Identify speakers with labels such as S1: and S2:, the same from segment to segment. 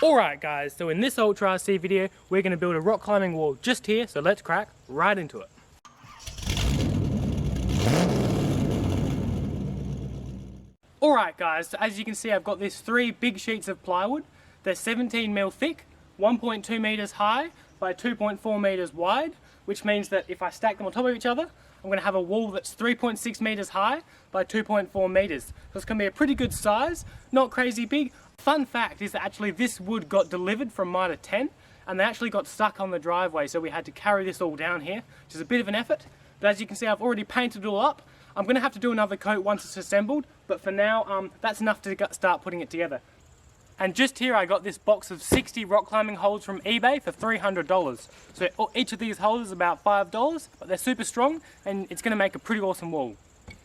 S1: Alright guys, so in this Ultra RC video, we're going to build a rock climbing wall just here, so let's crack right into it. Alright guys, so as you can see I've got these 3 big sheets of plywood. They're 17mm thick, 1.2 meters high by 2.4 meters wide, which means that if I stack them on top of each other, I'm going to have a wall that's 3.6 meters high by 2.4 meters. So it's going to be a pretty good size, not crazy big. Fun fact is that actually this wood got delivered from Mitre 10 and they actually got stuck on the driveway, so we had to carry this all down here, which is a bit of an effort. But as you can see, I've already painted it all up. I'm going to have to do another coat once it's assembled, but for now that's enough to start putting it together. And just here I got this box of 60 rock climbing holes from eBay for $300. So each of these holes is about $5, but they're super strong and it's going to make a pretty awesome wall.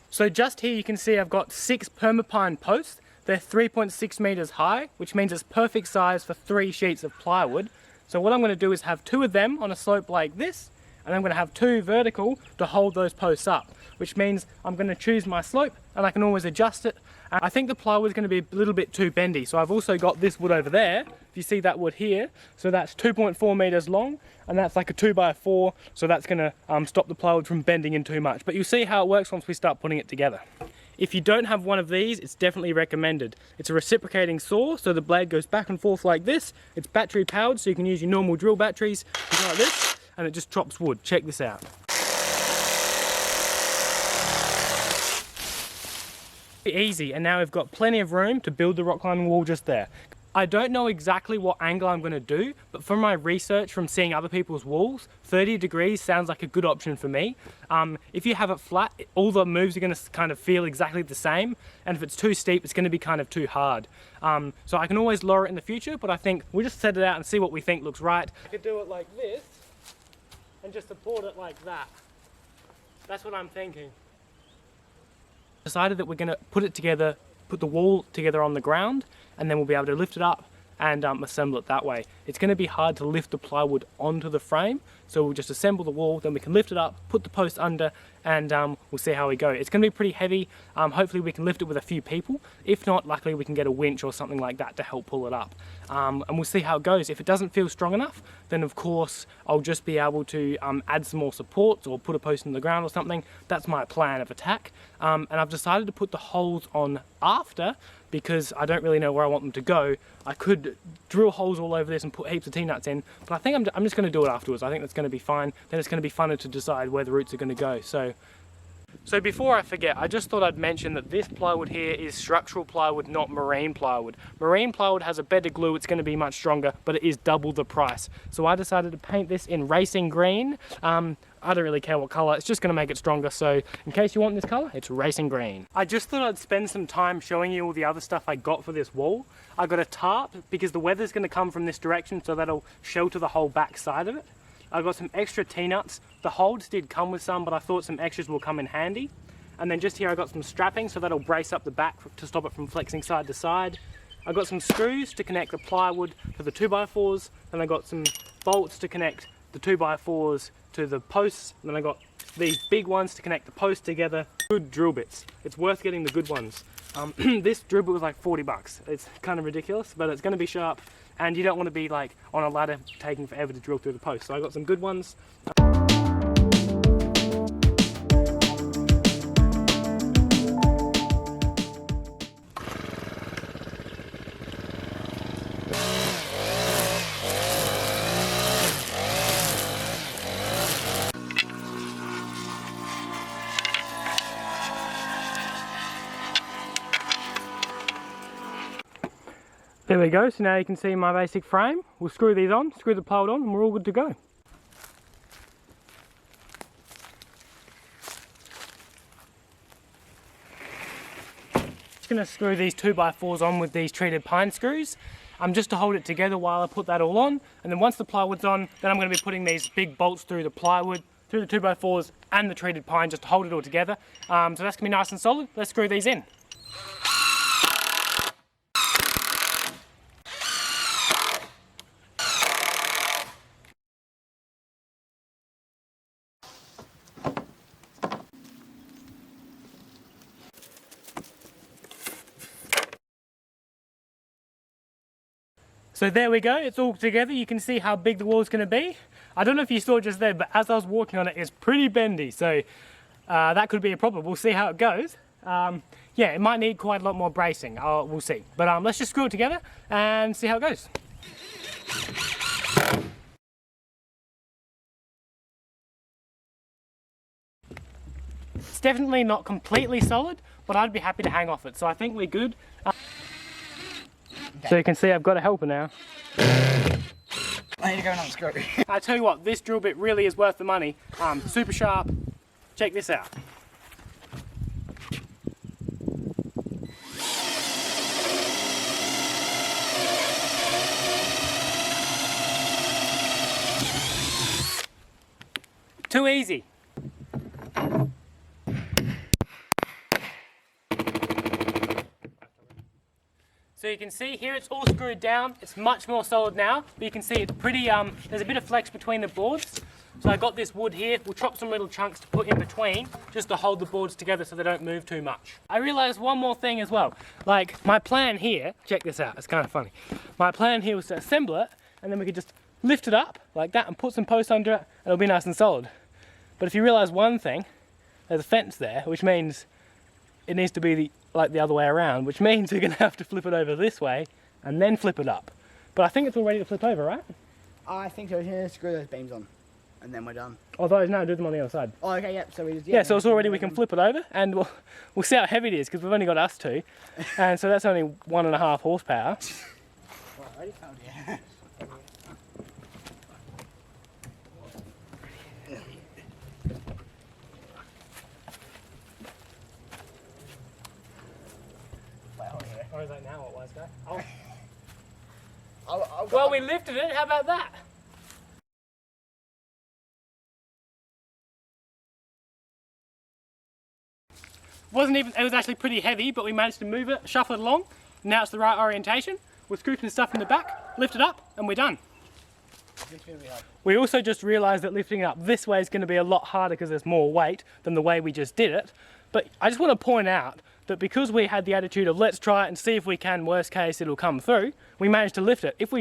S1: So just here you can see I've got 6 permapine posts. They're 3.6 meters high, which means it's perfect size for 3 sheets of plywood. So what I'm going to do is have 2 of them on a slope like this, and I'm going to have 2 vertical to hold those posts up, which means I'm going to choose my slope and I can always adjust it. I think the plywood is going to be a little bit too bendy, so I've also got this wood over there. If you see that wood here, so that's 2.4 meters long, and that's like a 2x4, so that's going to stop the plywood from bending in too much. But you'll see how it works once we start putting it together. If you don't have one of these, it's definitely recommended. It's a reciprocating saw, so the blade goes back and forth like this. It's battery powered, so you can use your normal drill batteries like this, and it just chops wood. Check this out. Easy, and now we've got plenty of room to build the rock climbing wall just there. I don't know exactly what angle I'm going to do, but from my research from seeing other people's walls, 30 degrees sounds like a good option for me. If you have it flat, all the moves are going to kind of feel exactly the same, and if it's too steep, it's going to be kind of too hard. So I can always lower it in the future, but I think we'll just set it out and see what we think looks right. I could do it like this, and just support it like that. That's what I'm thinking. Decided that we're going to put it together, put the wall together on the ground, and then we'll be able to lift it up and assemble it that way. It's going to be hard to lift the plywood onto the frame, so we'll just assemble the wall, then we can lift it up, put the post under, and we'll see how we go. It's going to be pretty heavy. Hopefully we can lift it with a few people. If not, luckily we can get a winch or something like that to help pull it up. And we'll see how it goes. If it doesn't feel strong enough, then of course I'll just be able to add some more supports or put a post in the ground or something. That's my plan of attack. And I've decided to put the holes on after, because I don't really know where I want them to go. I could drill holes all over this and put heaps of T-nuts in, but I think I'm just going to do it afterwards. I think that's going to be fine. Then it's going to be funner to decide where the roots are going to go. So before I forget, I just thought I'd mention that this plywood here is structural plywood, not marine plywood. Marine plywood has a better glue, it's going to be much stronger, but it is double the price. So I decided to paint this in racing green. I don't really care what colour, it's just going to make it stronger, so in case you want this colour, it's racing green. I just thought I'd spend some time showing you all the other stuff I got for this wall. I got a tarp, because the weather's going to come from this direction, so that'll shelter the whole back side of it. I got some extra T-nuts. The holds did come with some, but I thought some extras will come in handy. And then just here I got some strapping, so that'll brace up the back to stop it from flexing side to side. I got some screws to connect the plywood to the 2x4s, and I got some bolts to connect the 2x4s to the posts, and then I got these big ones to connect the posts together. Good drill bits. It's worth getting the good ones. This drill bit was like 40 bucks. It's kind of ridiculous, but it's going to be sharp, and you don't want to be like on a ladder taking forever to drill through the post. So I got some good ones. There we go, so now you can see my basic frame. We'll screw these on, screw the plywood on, and we're all good to go. Just going to screw these 2x4s on with these treated pine screws, just to hold it together while I put that all on. And then once the plywood's on, then I'm going to be putting these big bolts through the plywood, through the 2x4s and the treated pine, just to hold it all together. So that's going to be nice and solid. Let's screw these in. So there we go, it's all together. You can see how big the wall is going to be. I don't know if you saw just there, but as I was walking on it, it's pretty bendy. So that could be a problem. We'll see how it goes. Yeah, it might need quite a lot more bracing. We'll see. But let's just screw it together and see how it goes. It's definitely not completely solid, but I'd be happy to hang off it. So I think we're good. So you can see I've got a helper now.
S2: I need to go and unscrew.
S1: I tell you what, this drill bit really is worth the money. Super sharp. Check this out. Too easy. So you can see here it's all screwed down. It's much more solid now, but you can see it's pretty, there's a bit of flex between the boards. So I got this wood here. We'll chop some little chunks to put in between just to hold the boards together so they don't move too much. I realized one more thing as well. Like my plan here, check this out, it's kind of funny. My plan here was to assemble it and then we could just lift it up like that and put some posts under it and it'll be nice and solid. But if you realize one thing, there's a fence there, which means it needs to be like the other way around, which means you're going to have to flip it over this way and then flip it up. But I think it's all ready to flip over, right?
S2: I think so. Yeah, screw those beams on and then we're done.
S1: Oh, those, no, do them on the other side.
S2: Oh, okay, yep. So we just,
S1: yeah, so it's all ready, we can flip it over and we'll see how heavy it is because we've only got us two. And so that's only 1.5 horsepower.
S2: Well, I already found it.
S1: Or is that now what was that?
S2: Oh.
S1: Well, we lifted it, how about that? It was actually pretty heavy, but we managed to move it, shuffle it along. Now it's the right orientation. We're scooping the stuff in the back, lift it up, and we're done. We also just realised that lifting it up this way is going to be a lot harder because there's more weight than the way we just did it. But I just want to point out that because we had the attitude of let's try it and see if we can, worst case it'll come through, we managed to lift it. If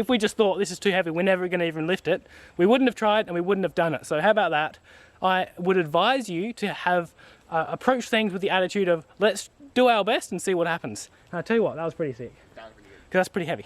S1: we just thought this is too heavy, we're never going to even lift it, we wouldn't have tried and we wouldn't have done it. So how about that? I would advise you to have approach things with the attitude of let's do our best and see what happens. And I tell you what, that was pretty sick. That was pretty good. Because that's pretty heavy.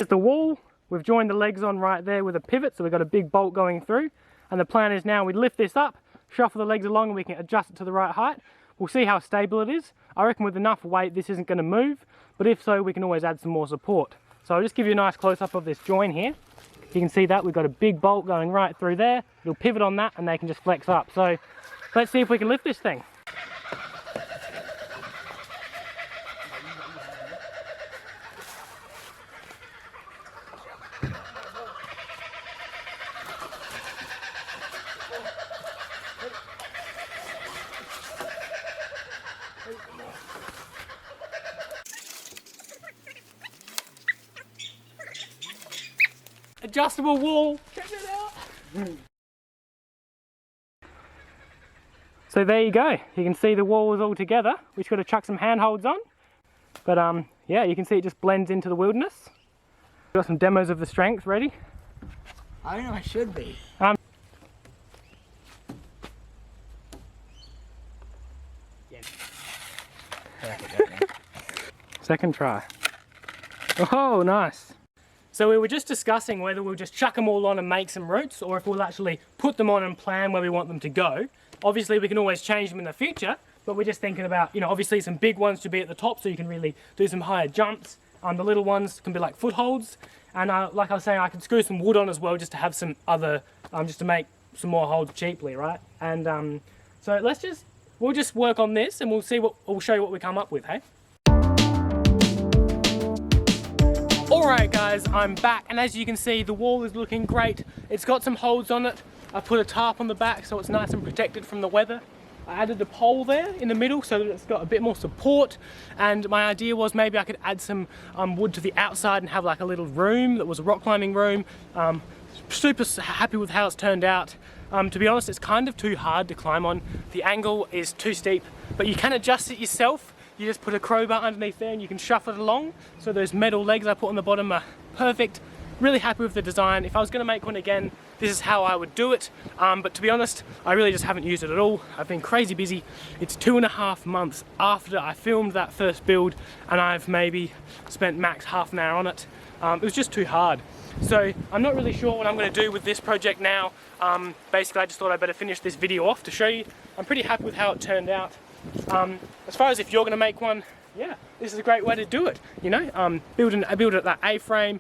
S1: The wall, we've joined the legs on right there with a pivot, so we've got a big bolt going through, and the plan is now we lift this up, shuffle the legs along and we can adjust it to the right height. We'll see how stable it is. I reckon with enough weight this isn't going to move, but if so we can always add some more support. So I'll just give you a nice close-up of this join here. You can see that we've got a big bolt going right through there. It'll pivot on that and they can just flex up. So let's see if we can lift this thing. Adjustable wall, check it out. So there you go, you can see the wall is all together. We've got to chuck some handholds on, but yeah, you can see it just blends into the wilderness. We've got some demos of the strength ready.
S2: I don't know, I should be.
S1: Second try. Oh, nice. So we were just discussing whether we'll just chuck them all on and make some roots, or if we'll actually put them on and plan where we want them to go. Obviously we can always change them in the future, but we're just thinking about, you know, obviously some big ones to be at the top so you can really do some higher jumps. The little ones can be like footholds, and like I was saying, I can screw some wood on as well just to have some other, just to make some more holds cheaply, right? And so we'll just work on this and we'll show you what we come up with, hey? Alright guys, I'm back, and as you can see the wall is looking great. It's got some holds on it. I put a tarp on the back so it's nice and protected from the weather. I added a pole there in the middle so that it's got a bit more support, and my idea was maybe I could add some wood to the outside and have like a little room that was a rock climbing room. Super happy with how it's turned out. To be honest, it's kind of too hard to climb on. The angle is too steep, but you can adjust it yourself. You just put a crowbar underneath there and you can shuffle it along. So those metal legs I put on the bottom are perfect. Really happy with the design. If I was going to make one again, this is how I would do it. But to be honest, I really just haven't used it at all. I've been crazy busy. It's 2.5 months after I filmed that first build, and I've maybe spent max half an hour on it. It was just too hard. So I'm not really sure what I'm going to do with this project now. Basically, I just thought I'd better finish this video off to show you. I'm pretty happy with how it turned out. As far as if you're going to make one, yeah, this is a great way to do it. You know, build it that A-frame,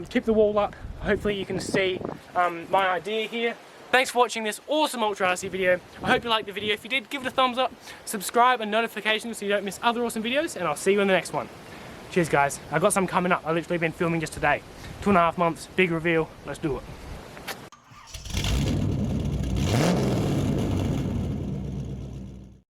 S1: tip the wall up. Hopefully you can see my idea here. Thanks for watching this awesome Ultra RC video. I hope you liked the video. If you did, give it a thumbs up, subscribe and notifications so you don't miss other awesome videos, and I'll see you in the next one. Cheers guys. I've got some coming up. I've literally been filming just today. 2.5 months, big reveal. Let's do it.